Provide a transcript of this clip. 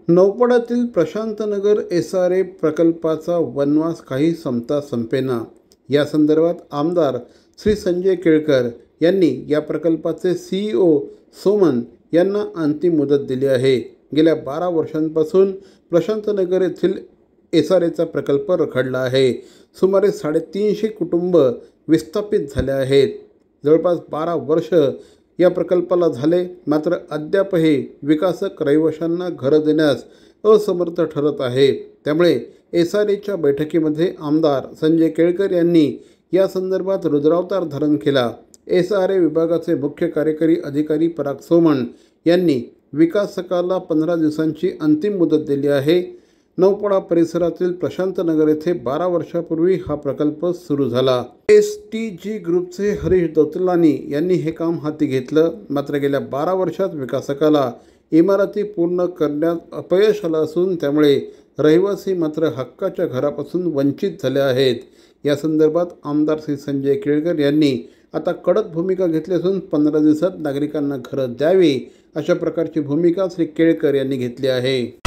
नौपाड्यातील प्रशांतनगर SRA प्रकल्पाचा वनवास काही संपता संपेना. या संदर्भात आमदार श्री संजय केळकर यांनी या प्रकल्पाचे CEO सोमन यांना अंतिम मुदत दिली आहे. गेल्या 12 वर्षांपासून प्रशांतनगर येथील SRAचा प्रकल्प रखडला आहे. सुमारे 350 कुटुंब विस्थापित झाले आहेत. जवळपास 12 वर्ष या प्रकल्पाला झाले, मात्र अद्यापही विकासक रहिवाशांना घरं देण्यास असमर्थ ठरत आहे. त्यामुळे SRAच्या बैठकीमध्ये आमदार संजय केळकर यांनी या संदर्भात रुद्रावतार धारण केला. SRA विभागाचे मुख्य कार्यकारी अधिकारी पराग सोमन यांनी विकासकाला 15 दिवसांची अंतिम मुदत दिली आहे. नौपाडा परिसरातील प्रशांतनगर येथे 12 वर्षापूर्वी हा प्रकल्प सुरू झाला. STG ग्रुपचे हरीश दौतलानी यांनी हे काम हाती घेतलं, मात्र गेल्या 12 वर्षात विकासकाला इमारती पूर्ण करण्यात अपयश आलं असून त्यामुळे रहिवासी मात्र हक्काच्या घरापासून वंचित झाले आहेत. या संदर्भात आमदार श्री संजय केळकर यांनी आता कडक भूमिका घेतली असून 15 दिवसात नागरिकांना घरं द्यावी अशा प्रकारची भूमिका श्री केळकर यांनी घेतली आहे.